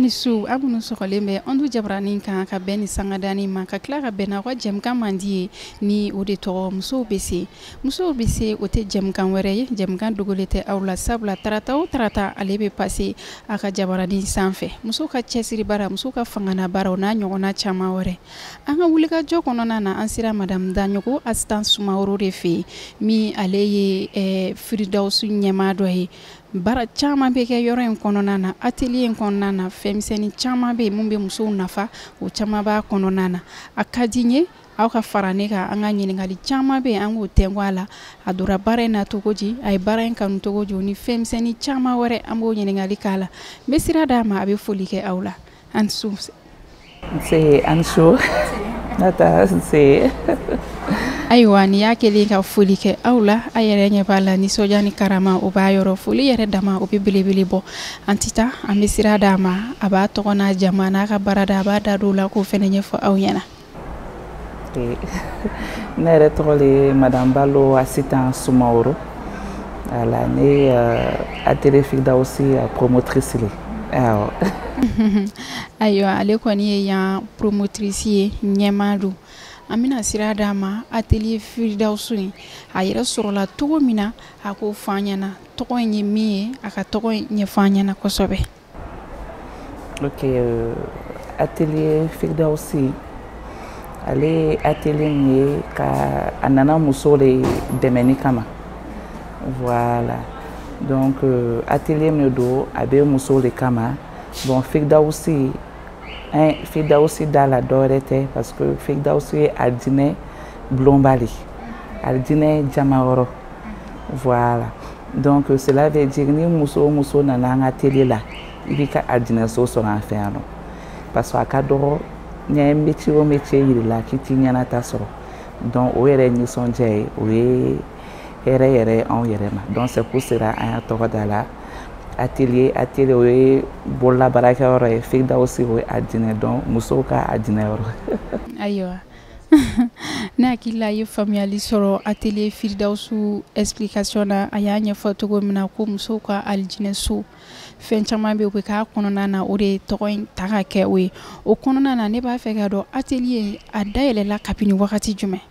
ani su a minnu sɔgɔlen bɛ an du jabaranin kan ka bɛn ni sangadani ma ka tila ka bɛn n'aw ka jɛmukan mandi ye ni o de tɔgɔ musow bɛ se o tɛ jɛmukan wɛrɛ ye jɛmukan dogolen tɛ aw la sabula tarata o tarata ale bɛ pase a ka jabaranin sanfɛ musow ka cɛsiri baara musow ka fangana baaraw n'a ɲɔgɔnna caman wɛrɛ an ka wulikajɔ kɔnɔna na an sera madame Daɲogo Asitan Sumaworo de fɛ yen min ale ye Firidausu ɲɛmaa dɔ ye baara caman bɛ kɛ yɔrɔ in kɔnɔna na atelier in kɔnɔna na fɛnmisɛnnin caman bɛ yen mun bɛ musow nafa o caman b'a kɔnɔna na a ka di n ye aw ka fara ne kan an ka ɲininkali caman bɛ yen an k'o tɛnku a la a donna baara in na cogo di a ye baara in kanu cogo di ni fɛnmisɛnnin caman wɛrɛ an b'o ɲininkali k'a la n bɛ sira d'a ma a bɛ foli kɛ aw la an su ayiwa ni y'a kɛlen ka foli kɛ aw la a yɛrɛ ɲɛ b'a la nisɔndiya ni karama o b'a yɔrɔ foli yɛrɛ dama o bɛ belebele bɔ an tɛ taa an bɛ sira d'a ma a b'a tɔgɔ n'a jamu n'a ka baarada a b'a da don la k'o fana ɲɛfɔ aw ɲɛna. Ne yɛrɛ tɔgɔ de madame Balo Asitan Sumaworo ala ne atelier Firidausi promotrice le awɔ. Ayiwa ale kɔni ye yan promotrice ye ɲɛmaa don an bɛna sira d'a ma atelier Firidausu in a yɛrɛ sɔrɔla cogo min na a k'o fɔ an ɲɛna tɔgɔ in ye min ye a ka tɔgɔ in ɲɛfɔ an ɲɛna kosɛbɛ. Ok atelier Firidausi ale ye atelier min ye ka a nana muso de dɛmɛni kama voilà donc atelier min don a bɛ muso de kama bon Firidausi Firidausi da la dɔwɛrɛ tɛ parce que Firidausi ye alijinɛ bulonba de alijinɛ jamayɔrɔ voilà donc cela veut dire ni muso o muso nana an ka atelier la i b'i ka alijinɛso sɔrɔ an fɛ yan nɔ parce que a ka dɔgɔ n'i ye métier o métier yirila k'i t'i ɲɛnata sɔrɔ donc o yɛrɛ nisɔndiya ye o ye hɛrɛ yɛrɛ anw yɛrɛ ma donc c'est pour cela an y'a tɔgɔ da la atelier o ye bolola baarakɛyɔrɔ ye Firidausi o ye alijinɛ donc musow ka alijinɛyɔrɔ. Ayiwa ne hakili la a ye faamuyali sɔrɔ atelier Firidausu explication na a y'a ɲɛfɔ cogo min na ko musow ka alijinɛso fɛn caman bɛ yen o bɛ k'a kɔnɔna na o de ye tɔgɔ in ta ka kɛ o ye o kɔnɔna na ne b'a fɛ ka dɔn atelier a dayɛlɛla kabini wagati jumɛn.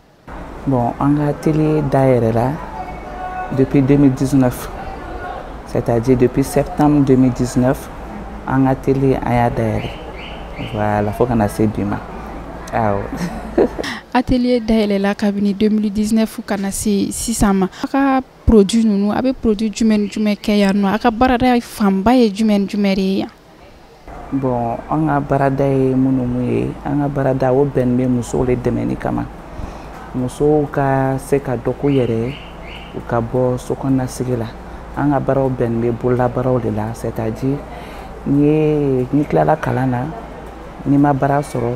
Bon an ka atelier dayɛlɛla depuis 2019 c'est-à-dire depuis septembre 2019 an ka atelier an y'a dayɛlɛ voilà fo kana se bi ma awɔ. Atelier dayɛlɛla kabini 2019 kana se sisan ma a ka produit ninnu a bɛ produit jumɛn kɛ yan nɔ a ka baarada fanba ye jumɛn de ye yan. Bon an ka baarada ye minnu ye an ka baarada o bɛnnen bɛ musow de dɛmɛni kama musow ka se ka dɔ k'u yɛrɛ ye u ka bɔ sokɔnɔnasigi la an ka baaraw bɛnnen bɛ bololabaaraw de la c'est-à-dire n'i tilala kalan na n'i ma baara sɔrɔ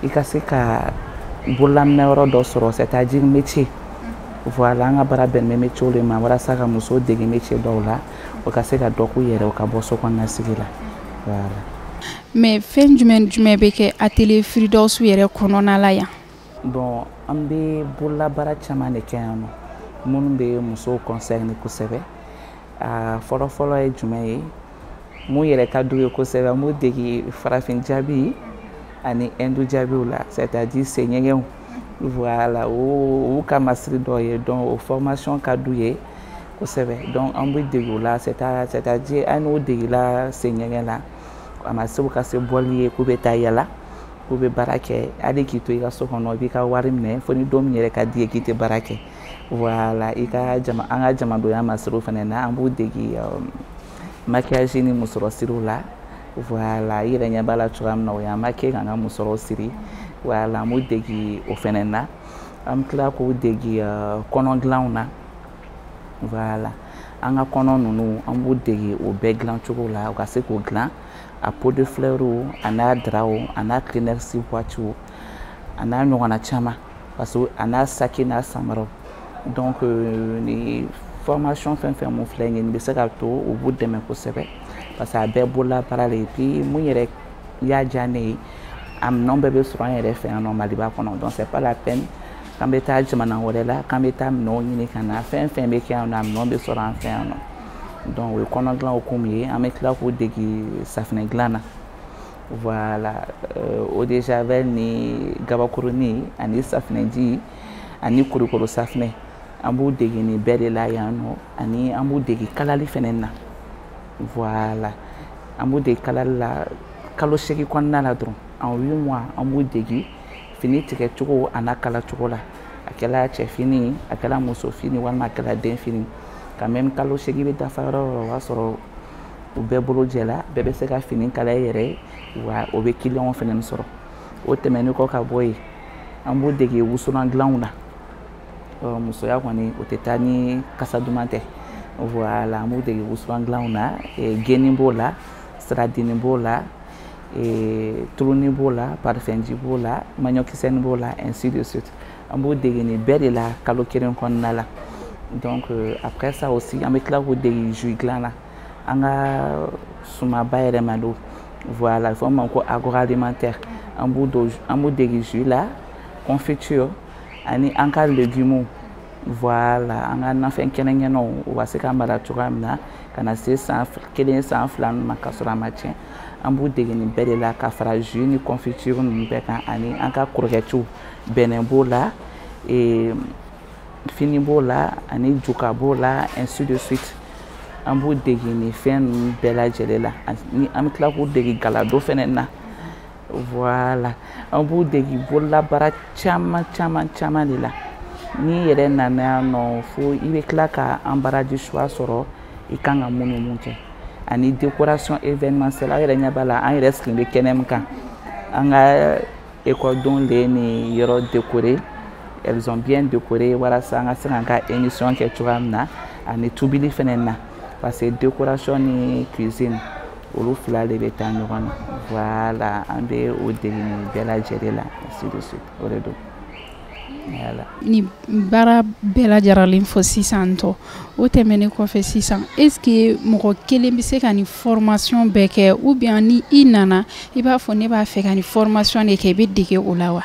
i ka se ka bololaminɛyɔrɔ dɔ sɔrɔ c'est-à-dire métier voilà an ka baara bɛnnen bɛ métier de ma walasa ka musow dege métier dɔw la u ka se ka dɔ k'u yɛrɛ u ka bɔ sokɔnɔnasigi la voilà. Mais fɛn jumɛn bɛ kɛ atelier Firidausu yɛrɛ kɔnɔna la yan. Bon an bɛ bololabaara caman de kɛ yan nɔ minnu bɛ musow concerné kosɛbɛ a fɔlɔ ye jumɛn ye mun yɛrɛ ka d'u ye kosɛbɛ an b'u dege farafin jaabi ani hindu jaabiw la c'est-à-dire senɲɛgɛnw voilà o ka masiri dɔ ye donc o formation ka d'u ye kosɛbɛ donc an b'u dege o la c'est-à-dire an n'u degela senɲɛgɛn la a ma se ka se bɔli ye k'u bɛ taa yala k'u bɛ baara kɛ hali k'i to i ka so kɔnɔ i b'i ka wari minɛ fo ni don min yɛrɛ ka di ye k'i tɛ baara kɛ voilà an ka jamadonya masiriw fana na an b'u dege maquillage ni musɔrɔsiriw la voilà i yɛrɛ ɲɛ b'a la cogoya min na o y'an maquiller k'an ka musɔrɔw siri voilà an b'u dege o fana na an bɛ tila k'u dege kɔnɔ dilanw na voilà an ka kɔnɔ ninnu an b'u dege o bɛɛ dilan cogo la u ka se k'o dilan a pot de fleur a n'a draw a n'a Kleenex boîte a n'a ɲɔgɔnna caman parce que a n'a sac n'a samaraw donc ni formation fɛn fɛn mun filɛ nin ye nin bɛ se ka to u b'u dɛmɛ kosɛbɛ parce que a bɛɛ bololabaara le ye puis mun yɛrɛ y'a diya ne ye a minɛnw bɛɛ bɛ sɔrɔ an yɛrɛ fɛ yan nɔ Maliba kɔnɔ donc c'est pas la peine k'an bɛ taa jamana wɛrɛ la k'an bɛ taa minɛnw ɲini ka na fɛn fɛn bɛ kɛ yan nɔ a minɛnw bɛ sɔrɔ an fɛ yan nɔ donc o ye kɔnɔ dilan hukumu ye an bɛ tila k'u dege safinɛ dilan na voilà eau de javel ni gabakurunin ani safinɛji ani kurukuru safinɛ an b'u dege nin bɛɛ de la yan nɔ ani an b'u dege kalali fɛnɛ na voilà an b'u dege kalali la kalo 8 kɔnɔna la dɔrɔn en 8 mois an b'u dege fini tigɛ cogo a n'a kala cogo la a kɛla cɛ fini a kɛla muso fini walima a kɛla den fini quand même kalo 8 bɛ dafa yɔrɔ o yɔrɔ o b'a sɔrɔ u bɛɛ bolo jɛla bɛɛ bɛ se ka fini kala i yɛrɛ wa o bɛ client fɛnɛ sɔrɔ o tɛmɛnen kɔ ka bɔ yen an b'u dege wusulan dilanw na musoya kɔni o tɛ taa ni kasa duman tɛ voilà an b'u dege wusulan dilanw na geni b'o la siradini b'o la turuni b'o la parfɛnji b'o la maɲɔkisɛni b'o la ainsi de suite an b'u dege nin bɛɛ de la kalo 1 kɔnɔna la donc après ça aussi an bɛ tila k'u dege jus dilan na an ka suma bayɛlɛmaliw voilà il faut ma ko agroalimentaire an b'u dege jus la confiture ani an ka légumes voilà an ka nafɛn kɛnɛkɛnɛw u ka se ka mara cogoya min na ka na se san 1 san 2 ma ka sɔrɔ a ma tiɲɛ an b'u dege nin bɛɛ de la ka fara jus ni confiture ninnu bɛɛ kan ani an ka kurukɛciw bɛnɛ b'o la fini b'o la ani juga b'o la ainsi de suite an b'u dege nin fɛn ninnu bɛɛ lajɛlen la ani an bɛ tila k'u dege galado fɛnɛ na voilà an b'u dege bololabaara caman caman caman de la n'i yɛrɛ nana yan nɔ fo i bɛ tila ka embarras choix sɔrɔ i kan ka mun ni mun kɛ ani décoration événementielle aw yɛrɛ ɲɛ b'a la an yɛrɛ sigilen bɛ kɛnɛ min kan an ka ekɔlidenw de ni yɔrɔ décoré elles ont bien décoré walasa an ka se k'an ka émission kɛ cogoya min na ani tobili fɛnɛ na parce que décoration ni cuisine olu fila de bɛ taa ɲɔgɔn na voilà an bɛ o dege nin bɛɛ lajɛlen la ainsi de suite o de don voilà. Ni baara bɛɛ lajɛlen fɔ sisan tɔ o tɛmɛnen kɔfɛ sisan est-ce que mɔgɔ kelen bɛ se ka ni formation bɛɛ kɛ ou bien ni i nana i b'a fɔ ne b'a fɛ ka ni formation de kɛ i bɛ dege o la wa?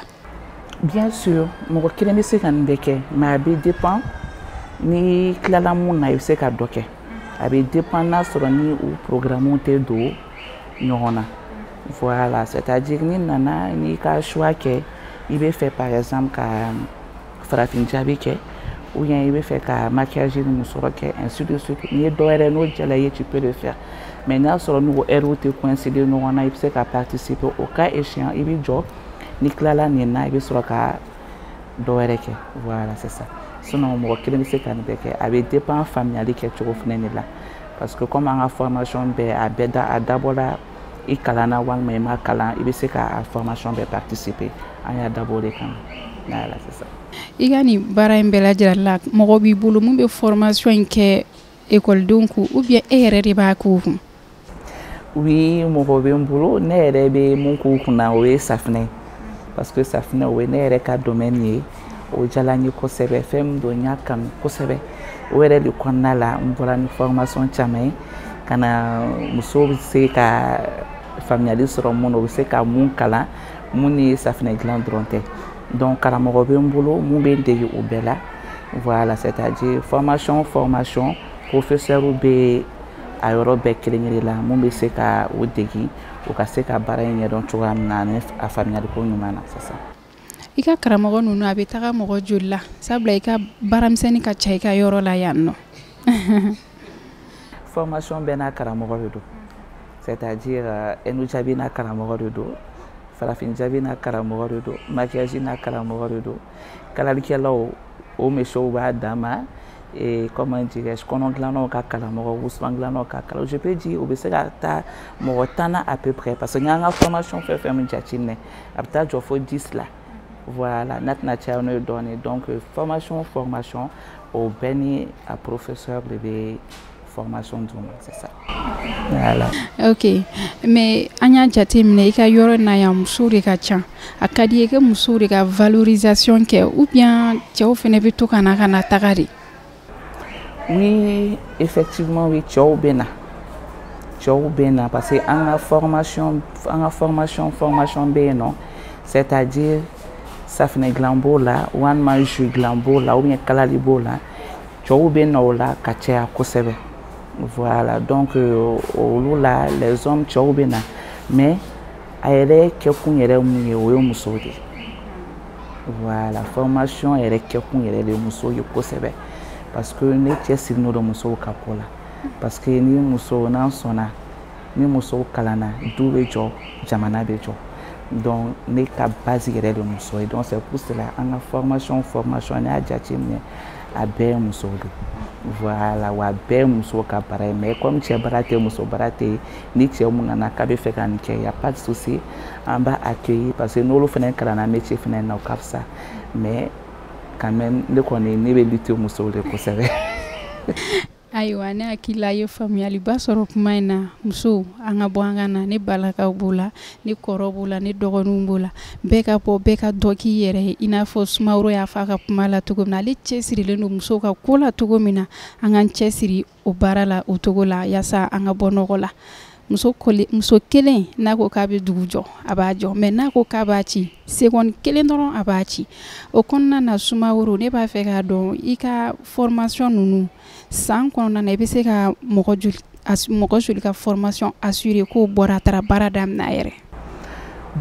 Bien sûr mɔgɔ kelen bɛ se ka nin bɛɛ kɛ mais a bɛ dépend ni tilala mun na i bɛ se ka dɔ kɛ a bɛ dépend n'a sɔrɔ ni o programme tɛ don ɲɔgɔn na voilà c'est-à-dire ni nana n'i ka choix kɛ i bɛ fɛ par exemple ka farafin jaabi kɛ ou bien i bɛ fɛ ka maquillage ni musɔrɔ kɛ ainsi de suite n'i ye dɔ wɛrɛ n'o jala i ye tu peux le faire mais n'a sɔrɔ n'o heure tɛ coïncider ɲɔgɔn na i bɛ se ka participer au cas échéant i bɛ jɔ ni tilala nin na i bɛ sɔrɔ ka dɔ wɛrɛ kɛ voilà c'est ça sinon mɔgɔ kelen bɛ se ka nin bɛɛ kɛ a bɛ dépend faamuyali kɛcogo fɛnɛ de la parce que comme an ka formation bɛɛ a dabɔla i kalanna walima i ma kalan i bɛ se ka formation bɛɛ participer an y'a dabɔ o de kama voilà c'est ça. I ka nin baara in bɛɛ lajɛlen la mɔgɔ b'i bolo mun bɛ formation in kɛ ekɔlidenw kun ou bien e yɛrɛ de b'a k'u kun? Oui mɔgɔ bɛ n bolo ne yɛrɛ bɛ mun k'u kunna o ye safinɛ parce que safinɛ o ye ne yɛrɛ ka domaine ye o diyala n ye kosɛbɛ fɛn min don n y'a kanu kosɛbɛ o yɛrɛ de kɔnɔna la n bɔra ni formation caman ye ka na musow bɛ se ka faamuyali sɔrɔ mun na u bɛ se ka mun kalan mun ni safinɛ dilan dɔrɔn tɛ donc karamɔgɔ bɛ n bolo mun bɛ n dege o bɛɛ la voilà c'est-à-dire formation professeur bɛ a yɔrɔ bɛɛ kelen-kelen la mun bɛ se ka o dege o ka se ka baara in ɲɛdɔn cogoya min na ani a faamuyaliko ɲuman na c'est ça. I ka karamɔgɔ ninnu a bɛ taga mɔgɔ joli la sabula i ka baaramisɛnnin ka ca i ka yɔrɔ la yan nɔ? Formation bɛɛ n'a karamɔgɔ de don c'est-à-dire enu jaabi n'a karamɔgɔ de don farafin jaabi n'a karamɔgɔ de don maquillage n'a karamɔgɔ de don kalalikɛlaw o mesieurs b'a dan ma comment dirais-je kɔnɔ dilannaw ka karamɔgɔ wusulan dilannaw ka kalan je peux dire o bɛ se ka taa mɔgɔ 10 na à peu près parce que n y'an ka formation fɛn fɛn min jateminɛ a bɛ taa jɔ fo 10 la voilà n'a tɛna caya n'o ye dɔɔnin donc formation o bɛɛ ni a professeur de bɛ formation d'u ma c'est ça. Voilà. Ok mais an y'a jateminɛ i ka yɔrɔ na yan musow de ka ca a ka di i ka musow de ka valorisation kɛ ou bien cɛw fɛnɛ bɛ to ka na taga de? Oui effectivement oui cɛw bɛ na parce que an ka formation bɛ yen nɔ c'est-à-dire safinɛ dilan b'o la walima jus dilan b'o la ou bien kalali b'o la cɛw bɛ na o la ka caya kosɛbɛ. Voilà donc olu la les hommes cɛw bɛ na mais a yɛrɛ kɛkun yɛrɛ mun ye o ye musow de voilà formation yɛrɛ kɛkun yɛrɛ de musow ye kosɛbɛ parce que ne cɛsiri n'o don musow ka ko la parce que ni muso n'an sɔnna ni musow kalanna du bɛ jɔ jamana bɛ jɔ donc ne ka base yɛrɛ de muso ye donc c'est pour cela an ka formation ne y'a jateminɛ a bɛɛ ye musow de voilà wa bɛɛ ye musow ka baara ye mais comme cɛ baara tɛ muso baara tɛ ni cɛ mun nana k'a bɛ fɛ ka nin kɛ y a pas de souci an b'a accueillir parce que n'olu fana kalanna métier fana na o ka fisa mais quand même ne kɔni ne bɛ lutter musow de kosɛbɛ. Ayiwa ne hakilila ye faamuyaliba sɔrɔ kuma in na musow an ka bɔ an ka na ne balakaw b'o la ne kɔrɔ b'o la ne dɔgɔninw b'o la bɛɛ ka bɔ bɛɛ ka dɔ k'i yɛrɛ ye i n'a fɔ Sumaworo y'a fɔ a ka kuma la cogo min na ale cɛsirilen don musow ka ko la cogo min na an k'an cɛsiri o baara la o cogo la yaasa an ka bɔ nɔgɔ la muso kelen n'a ko k'a bɛ dugu jɔ a b'a jɔ mais n'a ko k'a b'a ci seconde kelen dɔrɔn a b'a ci o kɔnɔna na Sumaworo ne b'a fɛ k'a dɔn i ka formation ninnu san kɔnɔna na i bɛ se ka mɔgɔ joli ka formation assurer k'o bɔra a taara baara daminɛ a yɛrɛ.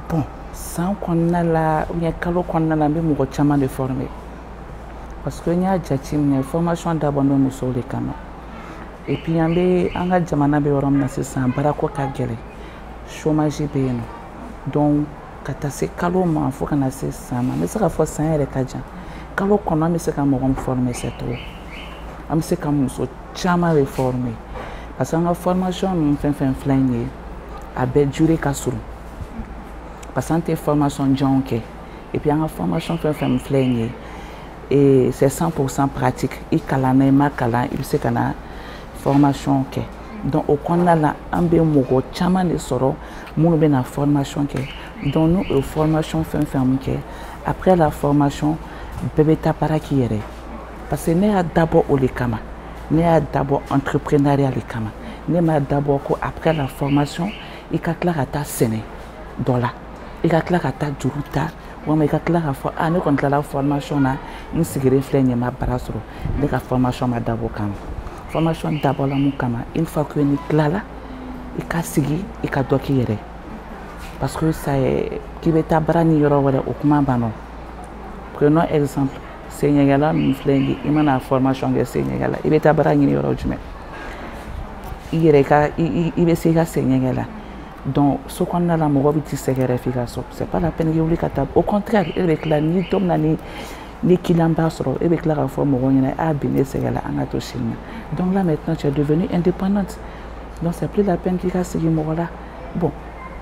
Bon san kɔnɔna la ou bien kalo kɔnɔna la n bɛ mɔgɔ caman de former parce que n y'a jateminɛ formation dabɔra musow de kama et puis an ka jamana bɛ yɔrɔ min na sisan baarako ka gɛlɛn chômage bɛ yen nɔ donc ka taa se kalo ma fo ka na se san ma n bɛ se ka fɔ san yɛrɛ ka jan kalo kɔnɔ an bɛ se ka mɔgɔ min former c'est trop an bɛ se ka muso caman de former parce que an ka formation ninnu fɛn fɛn filɛ nin ye a bɛɛ durée ka surun parce que an tɛ formation janw kɛ et puis an ka formation fɛn fɛn filɛ nin ye et c'est 100% pratique i kalanna i ma kalan i bɛ se ka na formation kɛ donc o kɔnɔna la an bɛ mɔgɔ caman de sɔrɔ minnu bɛ na formation kɛ donc n'o ye formation fɛn fɛn mun kɛ après la formation bɛɛ bɛ taa baara k'i yɛrɛ ye parce que ne y'a dabɔ o de kama ne y'a dabɔ entrepreneuriat de kama ne m'a dabɔ ko après la formation i ka tila ka taa sɛnɛ dɔ la i ka tila ka taa juru ta walima i ka tila ka fɔ ne kɔni tilala formation na n sigilen filɛ nin ye n ma baara sɔrɔ ne ka formation ma dabɔ o kama formation dabɔla mun kama une fois que ni tilala i ka sigi i ka dɔ k'i yɛrɛ parce que ça k'i bɛ taa baara ni yɔrɔ wɛrɛ o kuma banna prenons exemple seɲɛgɛla min filɛ nin ye i mana formation kɛ seɲɛgɛla i bɛ taa baara ɲini yɔrɔ jumɛn i yɛrɛ i bɛ se i ka seɲɛgɛ la donc so kɔnɔna la mɔgɔ bɛ t'i sɛgɛrɛ f'i ka sɔrɔ c'est pas la peine i wuli ka taa au contraire e bɛ tila ni don min na ni client b'a sɔrɔ e bɛ tila k'a fɔ mɔgɔw ɲɛna bi ne sɛgɛla an ka to sini na donc là maintenant tu es devenue indépendante donc c'est plus la peine k'i ka sigi mɔgɔ la bon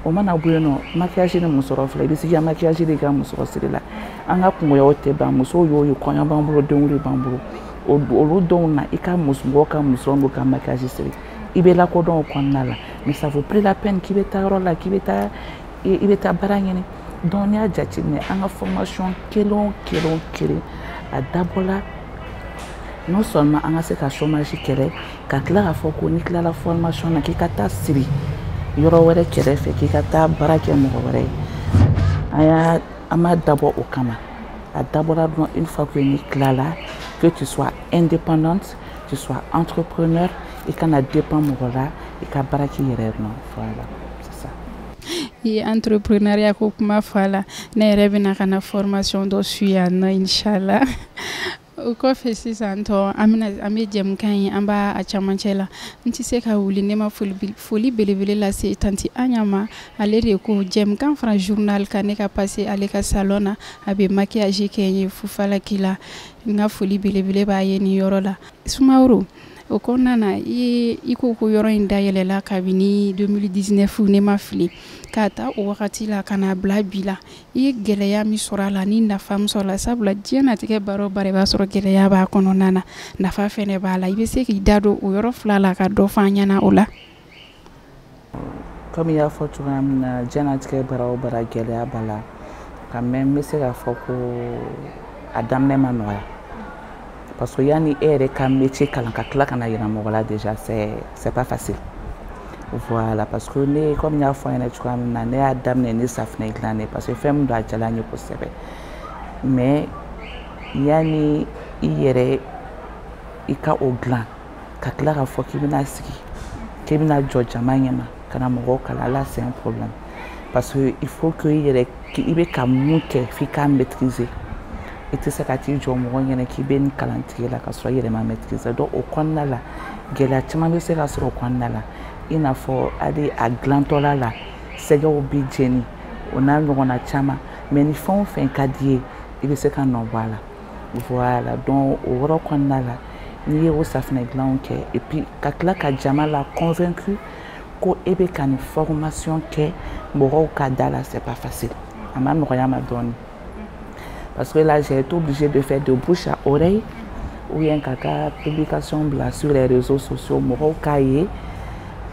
o mana bɔ yen nɔ maquillage ni musɔrɔ filɛ i bɛ sigi ka maquillage de kɛ musɔrɔ siri la an ka kungoyaw tɛ ban musow y'o ye kɔɲɔ b'an bolo denwuli b'an bolo olu dɔw na i ka mɔgɔw ka musɔrɔ n'u ka maquillage siri i bɛ lakodɔn o kɔnɔna la mais ça vaut plus la peine k'i bɛ taa yɔrɔ la k'i bɛ taa baara ɲini donc n'i y'a jateminɛ an ka formation kelen o kelen a dabɔla non seulement an ka se ka chômage kɛlɛ ka tila k'a fɔ ko n'i tilala formation na k'i ka taa siri yɔrɔ wɛrɛ kɛrɛfɛ k'i ka taa baara kɛ mɔgɔ wɛrɛ ye an m'a dabɔ o kama a dabɔla dɔrɔn une fois que n'i tilala que tu sois indépendante tu sois entrepreneur i kana dépend mɔgɔ la i ka baara k'i yɛrɛ nɔ voilà c'est ça. I ye entrepreneuriat ko kuma fɔ a la ne yɛrɛ bɛna ka na formation dɔ su yan nɔ inchallah o kɔfɛ sisan tɔ an bɛ jɛmukan ye an b'a a camancɛ la n tɛ se ka wuli ne ma foli belebele lase tanti Aɲa ma ale de ko jɛmukan fara journal kan ne ka passe ale ka salon na a bɛ maquillage kɛ n ye Fufalaki la n ka foli belebele b'a ye nin yɔrɔ la Sumaworo o kɔnɔna na i ko yɔrɔ in dayɛlɛla kabini 2019 ne ma fili k'a ta o wagati la ka na bila bi la i ye gɛlɛya min sɔrɔ a la ni nafa min sɔrɔ a la sabula diɲɛnatigɛ baara o baara i b'a sɔrɔ gɛlɛya b'a kɔnɔna na nafa fɛnɛ b'a la i bɛ se k'i da don o yɔrɔ fila la ka dɔ fɔ an ɲɛna o la. Comme i y'a fɔ cogoya min na diɲɛnatigɛ baara o baara gɛlɛya b'a la quand même n bɛ se k'a fɔ ko a daminɛ ma nɔgɔya parce que yani e yɛrɛ ka métier kalan ka tila ka na yira mɔgɔ la déjà c'est pas facile voilà parce que ne comme n y'a fɔ a ɲɛna cogoya min na ne y'a daminɛ ni safinɛ dilan de parce que fɛn min don a diyala n ye kosɛbɛ mais yani i yɛrɛ i ka o dilan ka tila k'a fɔ k'i bɛna sigi k'i bɛna jɔ jama ɲɛma ka na mɔgɔw kalan là c'est un problème parce que il faut que i bɛ ka mun kɛ f'i k'a maîtriser i tɛ se ka t'i jɔ mɔgɔ ɲɛna k'i bɛ nin kalantigɛ la ka sɔrɔ i yɛrɛ ma maîtriser donc o kɔnɔna la gɛlɛya caman bɛ se ka sɔrɔ o kɔnɔna la i n'a fɔ hali a dilantɔla la sɛgɛw bɛ jeni o n'a ɲɔgɔnna caman mais ni fɛn o fɛn ka di ye i bɛ se ka nɔ bɔ a la voilà donc o yɔrɔ kɔnɔna la n'i ye o safinɛ dilanw kɛ et puis ka tila ka jama la convaincu ko e bɛ ka nin formation kɛ mɔgɔw ka da la c'est pas facile a ma nɔgɔya ma dɔɔni parce que là j'ai été obligée de faire de bouche à oreille ou bien ka ka publication bila sur les réseaux sociaux mɔgɔw k'a ye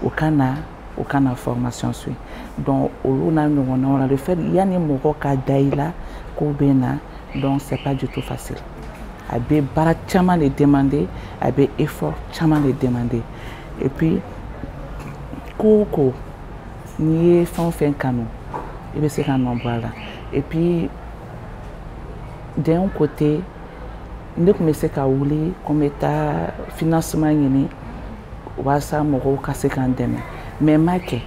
o kana formation suit donc olu n'a ɲɔgɔnnaw la le fait yanni mɔgɔ ka da i la k'o bɛ na donc c'est pas du tout facile a bɛ baara caman de demander a bɛ effort caman de demander et puis ko o ko n'i ye fɛn o fɛn kanu i bɛ se ka nɔ bɔ a la et puis d'un côté ne tun bɛ se ka wuli ko n bɛ taa financement ɲini walasa mɔgɔw ka se k'an dɛmɛ mais n m'a kɛ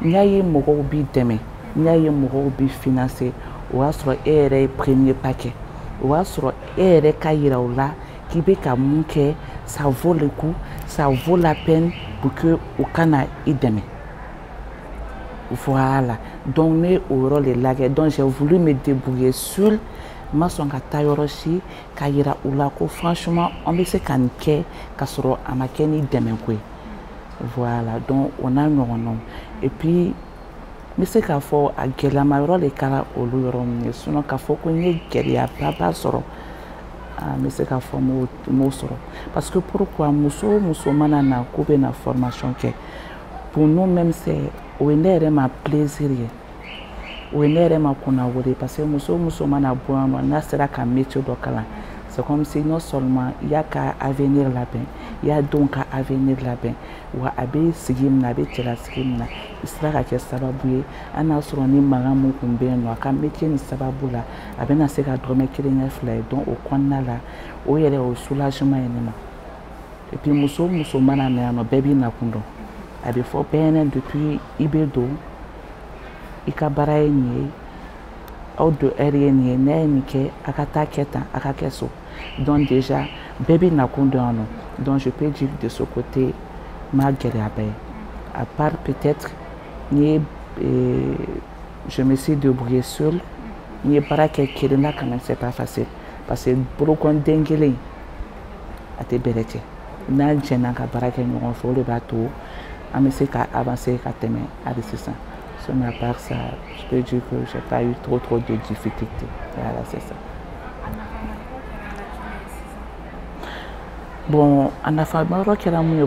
n y'a ye mɔgɔw b'i dɛmɛ n y'a ye mɔgɔw b'i financer o y'a sɔrɔ e yɛrɛ ye premier pas kɛ o y'a sɔrɔ e yɛrɛ ka yira o la k'i bɛ ka mun kɛ ça vaut le coup ça vaut la peine pour que o kana i dɛmɛ voilà donc ne o yɔrɔ de lajɛ donc j'ai voulu me débrouiller seule ma sɔn ka taa yɔrɔ si ka yira u la ko franchement an bɛ se ka nin kɛ ka sɔrɔ a ma kɛ ni dɛmɛko ye voilà donc o n'a ɲɔgɔnnaw et puis n bɛ se k'a fɔ a gɛlɛyama yɔrɔ de kɛra olu yɔrɔ min ye sinon k'a fɔ ko n ye gɛlɛyaba sɔrɔ n bɛ se k'a fɔ n m'o sɔrɔ parce que pourquoi muso o muso mana na k'u bɛ na formation kɛ pour nous même c'est o ye ne yɛrɛ ma plaisir ye o ye ne yɛrɛ ma kunnawolo parce que muso o muso mana bɔ yan nɔ n'a sera ka métier dɔ kalan c'est comme si non seulement i y'a ka avenir labɛn i y'a denw ka avenir labɛn wa a bɛ sigi min na a bɛ cɛlasigi min na i sera ka kɛ sababu ye hali n'a sɔrɔ ni mankan min tun bɛ yen nɔ a ka métier nin sababu la a bɛna se ka dɔrɔmɛ 1 ɲɛ 2 ye donc o kɔnɔna la o yɛrɛ o soulagement ye ne ma et puis muso o muso mana na yan nɔ bɛɛ b'i nakun dɔn a bɛ fɔ bɛɛ ɲɛna depuis i bɛ don i ka baara ye nin ye aw don heure ye nin ye n'a ye nin kɛ a ka taa kɛ tan a ka kɛ so donc déjà bɛɛ bɛ nakun dɔn yan nɔ donc je peux dire de ce côté ma gɛlɛyaba ye à part peut-être ni je me suis débrouillée seule ni ye baara kɛ kelen na quand même c'est pas facile parce que bolokɔniden kelen a tɛ bɛrɛ cɛ n'a jɛnna ka baara kɛ ɲɔgɔn fɛ o de b'a to an bɛ se ka avancer ka tɛmɛ hali sisan. Mais à part ça, je peux dire que je n'ai pas eu trop de difficultés. Voilà, c'est ça. Bon, en affaire,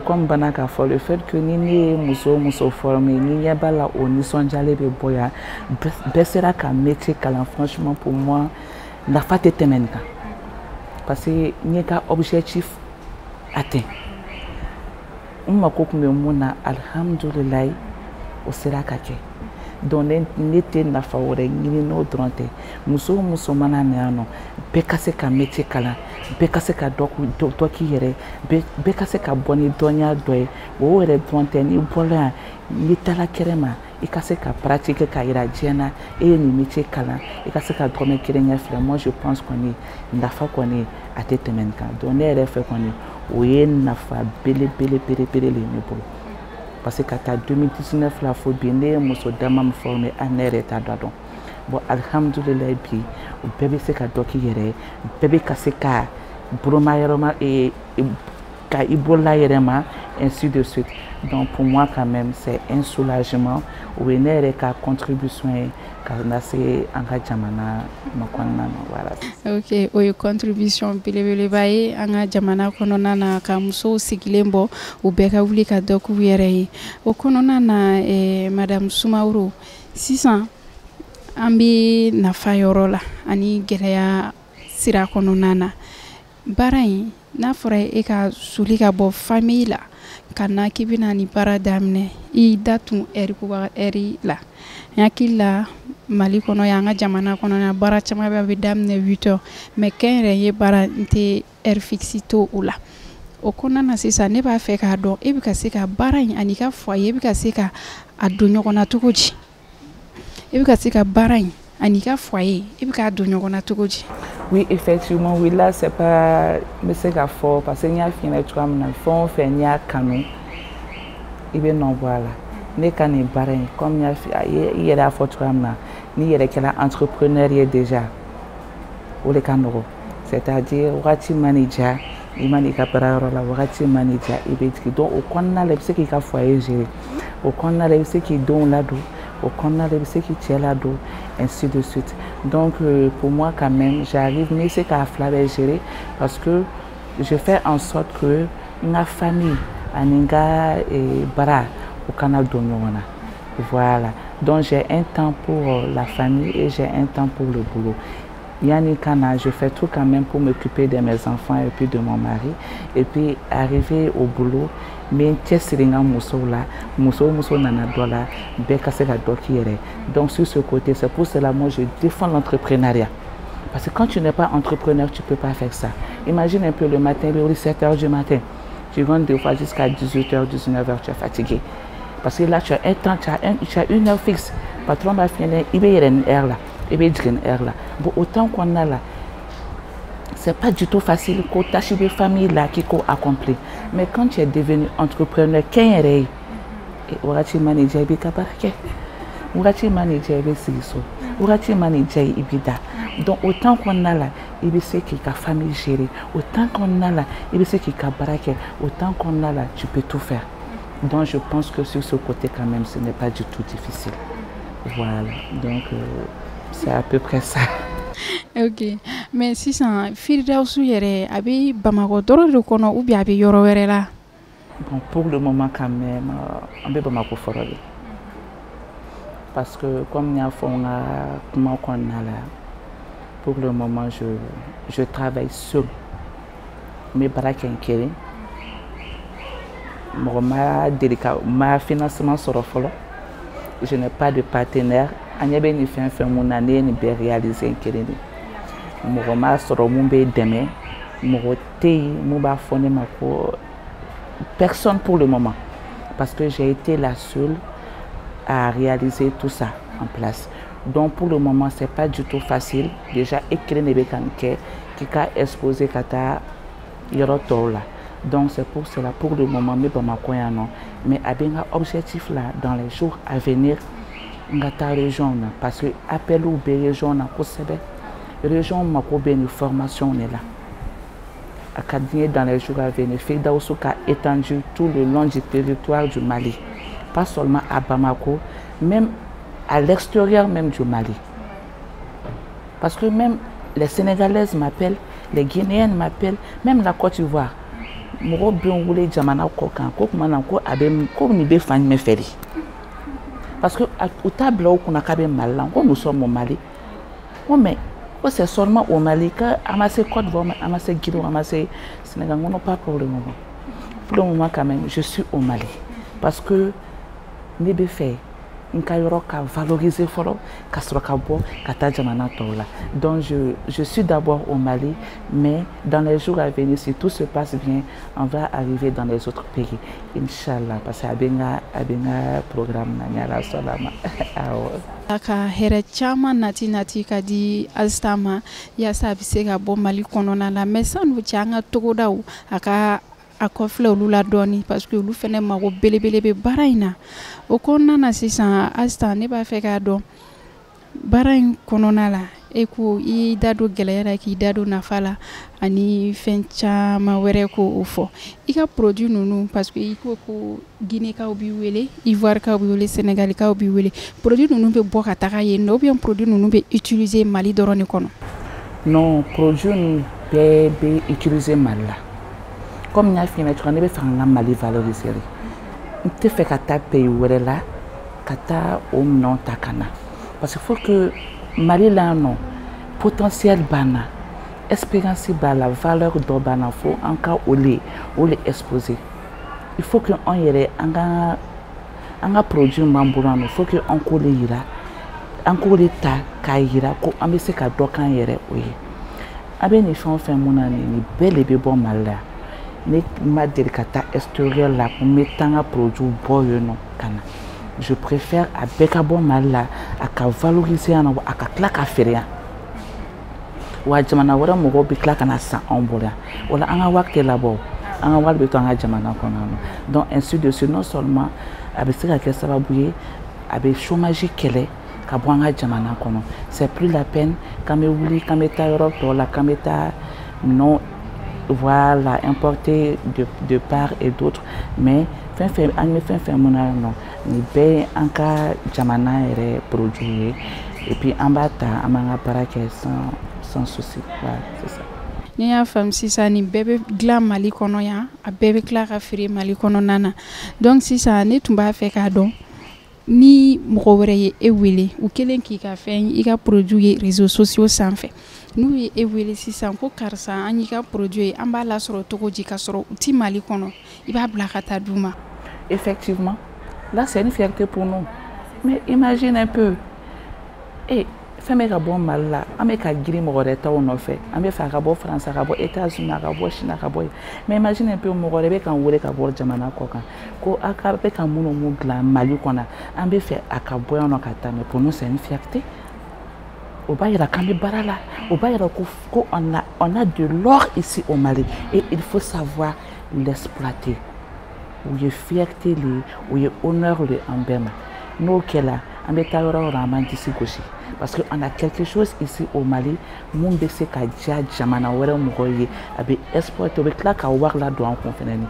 comme Banaka, le fait que ni muso formé, ni a pas là où nous sommes allés de boya, baissera qu'un métier qu'à franchement pour moi, n'a pas été menka. Parce que n'y a qu'un objectif atteint. On m'a coupé mon alhamdoulilah au sera kake. Donc n'était na favori ni no dronte muso mana na no beka se ka métier kala beka se ka do ki yere beka se ka boni donya doye wo yere dronte ni bola ni tala kerema i ka se ka pratique ka ira jena e ni métier kala i ka se ka drome kerenya fle moi je pense qu'on est nafa qu'on est à tetemenka donc ne yere fait qu'on est o ye nafa bele le nebo parce que en 2019 la faut bien les muso dama me former en état d'adon bon alhamdoulillah bi o bébé se ka doki yere bébé ka se ka broma yeroma et ka ibola yerema ainsi de suite donc pour moi quand même c'est un soulagement ou une ka contribution ka nase anga jamana makonna voilà OK o contribution belebele baye anga jamana konona na ka muso sigilembo u beka wuli ka doku yere o konona na madame Soumaoro sisan ambi na fayorola ani geleya sira konona na barai na fora e ka suli ka bo famille la kana kibina ni bara damne I datu eri la yakila mali kono yanga jamana kono na bara chama be damne 8h mais kenre ye bara nte fixito ula o kona na sisa ne ba fe ka do e bi ka se ka bara ani ka foyer bi ka se ka ado nyoko na tokoji e bɛ ka se ka baara in ani ka foyer e bɛ ka don ɲɔgɔn na cogo di? Oui, effectivement, oui, là c'est pas mais c'est qu'à fort parce que n'y a fini tu comme na fond fait n'y a kanu il be non voilà ne kan ni baara in comme n'y a il y a fort tu comme na ni yɛrɛ kɛla entrepreneur ye déjà o de ka nɔgɔ c'est-à-dire wagati manager i ma n'i ka baarayɔrɔ la wagati manager i bɛ jigin donc o kɔnɔna la i bɛ se k'i ka foyer gérer o kɔnɔna la i bɛ se k'i denw ladon au kɔnɔna la i bɛ se k'i cɛ ladon ainsi de suite donc pour moi quand même j'arrive mais c'est qu'à fila bɛ gérer parce que je fais en sorte que n ka famille ani n ka baara o kana don ɲɔgɔn na voilà donc j'ai un temps pour la famille et j'ai un temps pour le boulot. Yani Kana, je fais tout quand même pour m'occuper de mes enfants et puis de mon mari. Et puis arriver au boulot, mais donc sur ce côté, c'est pour cela moi je défends l'entrepreneuriat. Parce que quand tu n'es pas entrepreneur, tu ne peux pas faire ça. Imagine un peu le matin, le 7h du matin. Tu rentres des fois jusqu'à 18h, 19h, tu es fatigué. Parce que là, tu as un temps, tu as une heure fixe. Le patron va finir, il va y avoir une heure là. Il va y avoir une heure là. Bon, autant qu'on a là, ce n'est pas du tout facile que tu as une famille là qui a accompli. Mais quand tu es devenu entrepreneur, qui est tu manager, tu manager, tu manager, donc autant qu'on a là, il sait qu'il y a famille gérée. Autant qu'on a là, il sait qu'il y a baraque. Autant qu'on a là, tu peux tout faire. Donc je pense que sur ce côté quand même, ce n'est pas du tout difficile. Voilà, donc c'est à peu près ça. Ok, mais si ça, Firdausu yere, abi Bamako doro de kono ou bien abi yoro were la? Bon, pour le moment quand même, on peut Bamako foroli. Parce que comme il y a comment qu'on a là, pour le moment je travaille seul. Mes baraques inquiets. Ma financement sera follow. Je n'ai pas de partenaire. Anyabé ni fait mon année ni bien réalisé un kéréni. Mon sera mon bé demain. Mon thé, mon bafonné ma personne pour le moment. Parce que j'ai été la seule à réaliser tout ça en place. Donc pour le moment, c'est pas du tout facile. Déjà, écrire les bécanquets qui a exposé kata yorotola. Donc c'est pour cela, pour le moment, mais avec un objectif là, dans les jours à venir, dans région, parce que appel ou région, région m'a une formation est là. Académie dans les jours à venir, Firdausu a étendu tout le long du territoire du Mali, pas seulement à Bamako, même à l'extérieur même du Mali. Parce que même les Sénégalaises m'appellent, les Guinéennes m'appellent, même la Côte d'Ivoire. Moro bien voulait jamana kokan kokmana ko abem ko ni be fan me feri parce que au tableau qu'on a kabé mal là nous sommes au Mali mais c'est seulement au Mali que amasser Côte d'Ivoire amasser Guinée amasser Sénégal on n'a pas pour le moment quand même je suis au Mali parce que ni be fait Nkayoroka valoriser folo kasrokabo kata jamana tola. Donc je suis d'abord au Mali, mais dans les jours à venir, si tout se passe bien, on va arriver dans les autres pays, Inch'Allah, parce que abenga programme nanyala solama. Aka hɛrɛ caman nati ka di Asita ma yaasa a bɛ se ka bɔ Mali kɔnɔna la mais sanu cɛ an ka togodaw a ka a kɔfilɛ olu la dɔɔni parce que olu fɛnɛ mago belebele bɛ baara in na o kɔnɔna na sisan Asita ne b'a fɛ k'a dɔn baara in kɔnɔna la e ko i da don gɛlɛya la k'i da don nafa la ani fɛn caman wɛrɛ ko o fɔ i ka produit ninnu parce que i ko ko Guinékaw b'i wele Ivoirekaw b'i wele Sénégalikaw b'i wele produit ninnu bɛ bɔ ka taga yen nɔ ou bien produit ninnu bɛ utiliser Mali dɔrɔn de kɔnɔ? Non, produit ninnu bɛɛ bɛ utiliser Mali la. Comme n'a fini, tu connais faire un Mali valorisé. Tu fais qu'à ta pays où elle est là, qu'à ta au nom takana. Parce qu'il faut que Mali là non potentiel bana, expérience bana, valeur d'obana faut encore au les exposer. Il faut que on y ait un produit mambourano. Il faut que on colle ira, encore l'état kaira, qu'on amène qu'à dokan yere oui. Aben ils font faire mon année ni belle et bon mal là. Ne ma délicata extérieur là pour mettre un produit boy non kana je préfère à bɛɛ ka bɔ Mali la a ka valoriser yan a ka tila ka feere yan wa jamana wɛrɛ mɔgɔw bɛ tila ka na san anw bolo yan o la an ka wari tɛ labɔ an ka wari bɛ to an ka jamana kɔnɔ donc ainsi de suite non seulement a bɛ se ka kɛ sababu ye a bɛ chômage kɛlɛ ka bɔ an ka jamana kɔnɔ c'est plus la peine k'an bɛ wuli k'an bɛ taa yɔrɔ tɔw la k'an bɛ taa non voilà importer de part et d'autre mais fɛn fɛn an bɛ fɛn fɛn mun na non nin bɛɛ ye an ka jamana yɛrɛ produit ye et puis an b'a ta an b'an ka baara kɛ sans souci voilà c'est ça. Ni y'a faamu sisan nin bɛɛ bɛ dilan Mali kɔnɔ yan a bɛɛ bɛ tila ka feere Mali kɔnɔna na donc sisan ne tun b'a fɛ k'a dɔn ni mɔgɔ wɛrɛ ye e wele u kelen k'i ka fɛn i ka produit ye réseaux sociaux sanfɛ n'u ye e wele sisan ko karisa an y'i ka produit ye an b'a lasɔrɔ cogo di ka sɔrɔ u ti Mali kɔnɔ i b'a bila ka taa d'u ma. Effectivement là c'est une fierté pour nous mais imagine un peu fɛn bɛ ka bɔ Mali la an bɛ ka girin mɔgɔ wɛrɛ taw nɔfɛ an bɛ fɛ a ka bɔ France a ka bɔ États-Unis a ka bɔ Chine a ka bɔ mais imagine un peu mɔgɔ wɛrɛ bɛ k'an wele ka bɔ jamana kɔ kan ko a ka bɛ ka minnu mun dilan Mali kɔnɔ an bɛ fɛ a ka bɔ yan nɔ ka taa mais pour nous c'est une fierté o b'a yira k'an bɛ baara la o b'a yira ko on a de l'or ici au Mali et il faut savoir l'exploiter o ye fierté le o ye honneur le an bɛɛ ma n'o kɛla an bɛ taa yɔrɔ o yɔrɔ an b'an disi gosi parce que on a quelque chose ici au Mali mun bɛ se ka diya jamana wɛrɛ mɔgɔw ye a bɛ exporter o bɛ tila ka wari ladon an kun fɛnɛ ni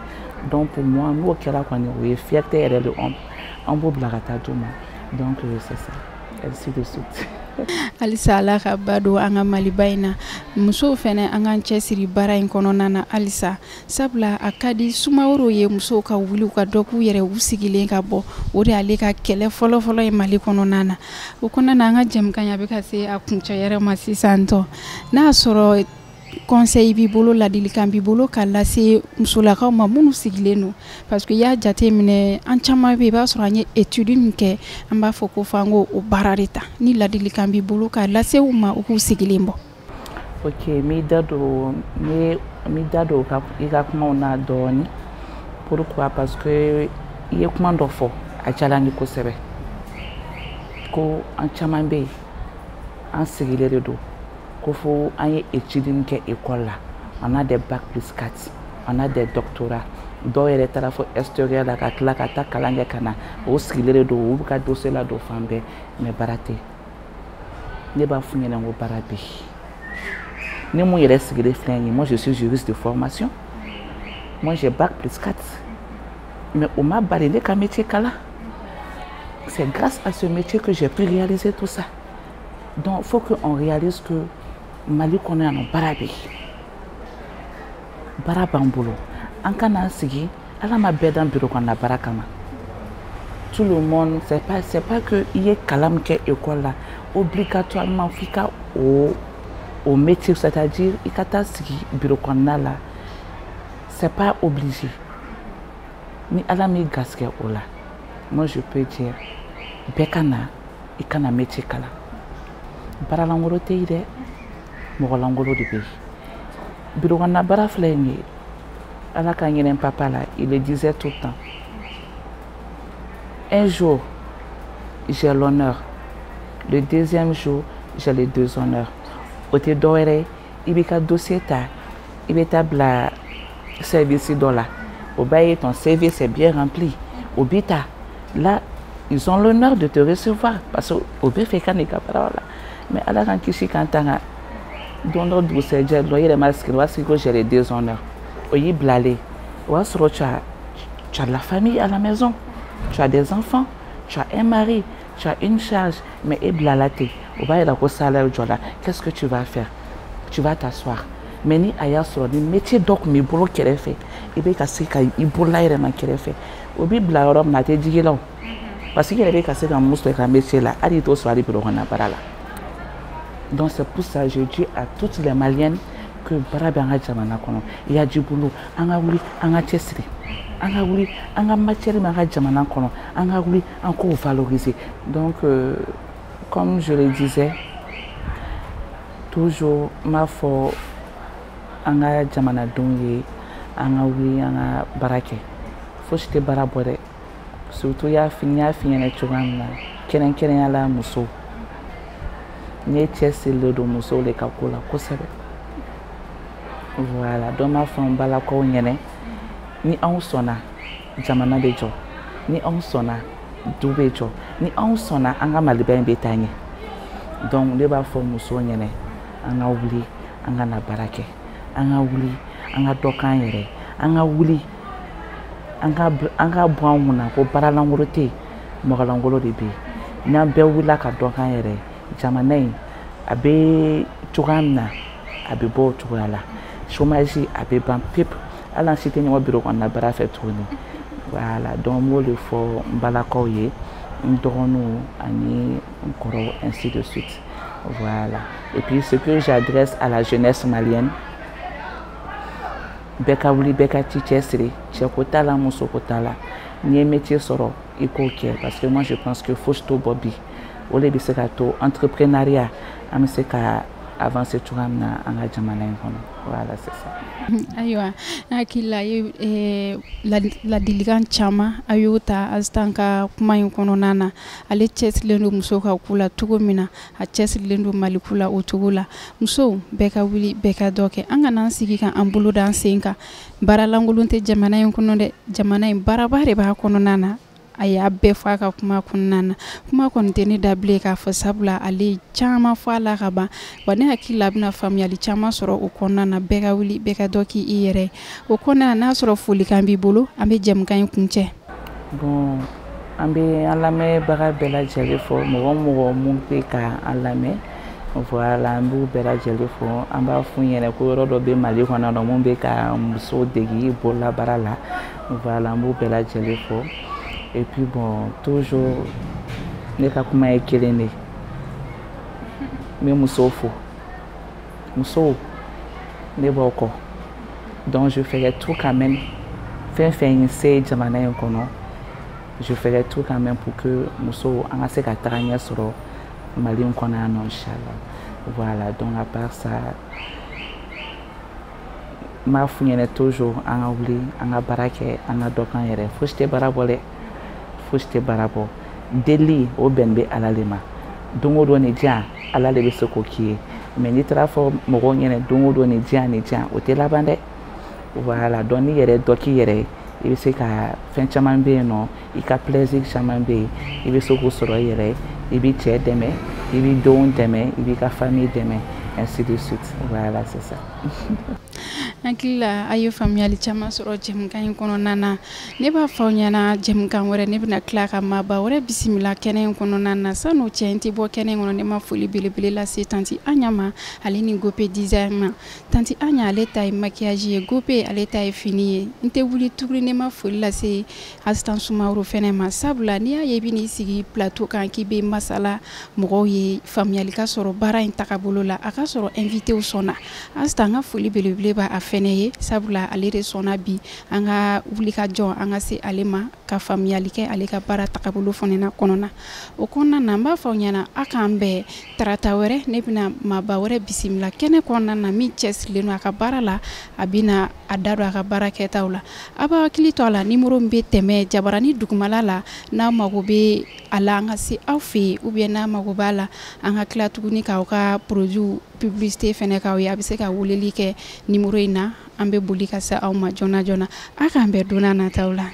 donc pour moi n'o kɛra kɔni o ye fierté yɛrɛ le an b'o bila ka taa d'u ma donc c'est ça ainsi de suite. Halisa Ala ka ba don an ka Maliba in na musow fɛnɛ an k'an cɛsiri baara in kɔnɔna na halisa sabula a ka di Sumaworo ye musow ka wuli u ka dɔ k'u yɛrɛ u sigilen ka bɔ o de y'ale ka kɛlɛ fɔlɔfɔlɔ ye Mali kɔnɔna na o kɔnɔna na an ka jɛmukan a bɛ ka se a kuncɛ yɛrɛ ma sisan tɔ n'a sɔrɔ conseil b'i bolo ladilikan b'i bolo ka lase musolakaw ma minnu sigilen don parce que y'a jate minɛ an caman bɛ i b'a sɔrɔ an ye étude min kɛ an b'a fɔ ko f'an ko o baara de ta ni ladilikan b'i bolo ka lase u ma u k'u sigilen bɔ. Ok n b'i da don i ka kumaw na dɔɔni pourquoi parce que i ye kuma dɔ fɔ a diyara n ye kosɛbɛ ko an caman bɛ yen an sigilen de don ko fo an ye étude min kɛ école la on a des bac plus 4 on a des doctorats dɔw yɛrɛ taara fo extérieur la ka tila ka taa kalan kɛ ka na o sigilen de don u bɛ ka dossier la don fan bɛɛ mais baara tɛ ne b'a f'u ɲɛna ko baara bɛ yen ni mun yɛrɛ sigilen filɛ nin ye moi je suis juriste de formation moi j'ai bac plus 4 mais o ma bali ne ka métier kalan c'est grâce à ce métier que j'ai pu réaliser tout ça donc il faut qu'on réalise que Mali kɔnɔ yan nɔ baara bɛ yen baara b'an bolo an ka n'an sigi Ala ma bɛɛ dan bureau kɔnɔna baara kama tout le monde c'est pas que i ye kalan min kɛ école la obligatoirement f'i ka o métier c'est-à-dire i ka taa sigi bureau kɔnɔna la c'est pas obligé ni Ala m'i garisɛgɛ o la moi je peux dire bɛɛ ka na i ka na métier kalan baara lankolon tɛ yen dɛ mɔgɔ lankolon de bɛ yen bureau kɔnɔna baara filɛ nin ye Ala ka ɲinɛ papa la il le disait tout le temps un jour j'ai l'honneur le deuxième jour j'ai les deux honneurs o tɛ dɔ wɛrɛ i b'i ka dossier ta i bɛ taa bila service dɔ la o b'a ye ton CV c'est bien rempli o b'i ta là ils ont l'honneur de te recevoir parce que o bɛ fɛ ka n'i ka baara la mais Ala k'an kisi k'an tanga don dɔ dugusɛjɛ dɔ i yɛrɛ ma sigi o b'a sigi ko j'ai les deux honneurs o y'i bilalen o y'a sɔrɔ tu as de la famille à la maison tu as des enfants tu as un mari tu as une charge mais e bilala ten o b'a yira ko salaire jɔ la qu'est-ce que tu vas faire tu vas t'asseoir mais ni a y'a sɔrɔ ni métier dɔ tun b'i bolo kɛrɛfɛ i bɛ ka se ka i bolola yɛrɛma kɛrɛfɛ o b'i bila yɔrɔ min na a tɛ digi la o parce que i yɛrɛ bɛ ka se ka mun sɔrɔ i ka métier la hali i t'o sɔrɔ hali bureau kɔnɔna baara la donc c'est pour ça je dis à toutes les Maliennes que baara bɛ an ka jamana kɔnɔ i y'a ji bolo an ka wuli an ka cɛsiri an ka wuli an ka matière min an ka jamana kɔnɔ an ka wuli an k'o valoriser donc comme je le disais toujours n b'a fɔ an ka jamanadenw ye an ka wuli an ka baara kɛ fosi tɛ baara bɔ dɛ surtout y'a fini ne chugana keren la muso ne cɛsirilen don musow le ka ko la kosɛbɛ voilà donc ma fɔ n balakaw ɲɛnɛ ni anw sɔnna jamana bɛ jɔ ni anw sɔnna du bɛ jɔ ni anw sɔnna an ka maliba in bɛ taa ɲɛ donc ne b'a fɔ musow ɲɛnɛ an ka wuli an ka na baara kɛ an ka wuli an ka dɔ k'an yɛrɛ an ka wuli an ka bɔ an mun na ko baaralankolon tɛ yen mɔgɔlankolon de bɛ yen n'an bɛɛ wulila ka dɔ k'an yɛrɛ jamana in a bɛ cogoya min na a bɛ bɔ o cogoya la chômage a bɛ ban pepu hali an si tɛ ɲɔgɔn biro kɔnɔna baara fɛ tuguni voilà donc n b'o de fɔ n balakaw ye n dɔgɔninw ani n kɔrɔw ainsi de suite voilà et puis ce que j'adresse à la jeunesse malienne bɛɛ ka wuli bɛɛ ka t'i cɛsiri cɛko t'a la musoko t'a la n'i ye métier sɔrɔ i k'o kɛ parce que moi je pense que fosi t'o bɔ bi o de bɛ se ka to entrepreneuriat an bɛ se ka avancer cogoya min na an ka jamana in kɔnɔ voilà c'est ça. Ayiwa hakili la ladilikan caman a y'o ta Astan ka kuma in kɔnɔna na ale cɛsirilen don muso ka ko la cogo min na a cɛsirilen don Mali ko la o cogo la musow bɛɛ ka wuli bɛɛ ka dɔ kɛ an kana an sigi ka an bolo da an sen kan baaralankolon tɛ jamana in kɔnɔ dɛ jamana in baaraba de b'a kɔnɔna na a y'a bɛɛ fɔ a ka kuma kɔnɔna na kuma kɔni tɛ ne da bilen k'a fɔ sabula ale caman fɔ a la ka ban wa ne hakili la a bɛna faamuyali caman sɔrɔ o kɔnɔna na bɛɛ ka wuli bɛɛ ka dɔ k'i yɛrɛ o kɔnɔna n'a sɔrɔ folikan b'i bolo an bɛ jɛmukan in kuncɛ. Bon an bɛ an lamɛnbaga bɛɛ lajɛlen fɔ mɔgɔ mun bɛ ka an lamɛn voilà an b'u bɛɛ lajɛlen fɔ an b'a f'u ɲɛna ko yɔrɔ dɔ bɛ Mali kɔnɔ nɔ mun bɛ ka musow degi bololabaara la voilà an b'u bɛɛ lajɛlen fɔ. Et puis bon, toujours, ne ka kuma ye kelen de me musow fo musow ne b'aw kɔ donc je ferai tout quand même fɛn fɛn se jamana in kɔnɔ je ferai tout quand même pour que musow an ka se ka taga ɲɛ sɔrɔ Mali in kɔnɔ yan nɔ inchallah voilà donc à part ça m'a f'u ɲɛna toujours an ka wuli an ka baara kɛ an ka dɔ k'an yɛrɛ fosi tɛ baara bɔ dɛ fosi tɛ baara bɔ deli o bɛn bɛ Ala le ma don o don nin diyan Ala le bɛ se k'o k'i ye mais n'i taara fɔ mɔgɔw ɲɛna don o don nin diyan o tɛ laban dɛ voilà donc n'i yɛrɛ dɔ k'i yɛrɛ ye i bɛ se ka fɛn caman bɛ yen nɔ i ka plaisir caman bɛ yen i bɛ se k'o sɔrɔ i yɛrɛ i b'i cɛ dɛmɛ i b'i denw dɛmɛ i b'i ka famille dɛmɛ ainsi de suite voilà c'est ça. hakili la a ye faamuyali caman sɔrɔ jɛmukan in kɔnɔna na ne b'a fɔ aw ɲɛna jɛmukan wɛrɛ ne bɛna tila ka maaba wɛrɛ bisimila kɛnɛ in kɔnɔna na san'o cɛ n tɛ bɔ kɛnɛ in kɔnɔ ne ma foli belebele lase tanti Anya ma ale ni Gope design ma tanti Anya ale ta ye maquillage ye Gope ale ta ye fini ye n tɛ wuli tuguni ne ma foli lase Astan Sumaworo fɛnɛ ma sabula n'i y'a ye i bɛ n'i sigi plateau kan k'i bɛ masala mɔgɔw ye faamuyali ka sɔrɔ baara in tagabolo la a ka sɔrɔ invité sɔnna Astan ka foli belebele b'a fɛnɛ ye sabula ale de sɔnna bi an ka wuli ka jɔ an ka se ale ma ka faamuyali kɛ ale ka baara tagabolo fana kɔnɔna o kɔnɔna na n b'a fɔ aw ɲɛna a k'an bɛɛ tarata wɛrɛ ne bɛna maaba wɛrɛ bisimila kɛnɛ kɔnɔna na min cɛsirilen don a ka baara la a bɛna a da don a ka baara kɛtaw la a b'a hakili to a la numéro min bɛ tɛmɛ Jabarani dugumala la n'a mago bɛ a la an ka se aw fɛ yen ou bien n'a mago b'a la an ka tila tuguni k'aw ka produit publicité fɛnɛ k'aw ye a bɛ se ka weleli kɛ numéro in na an bɛ boli ka se aw ma joona joona a k'an bɛɛ donna nataw la.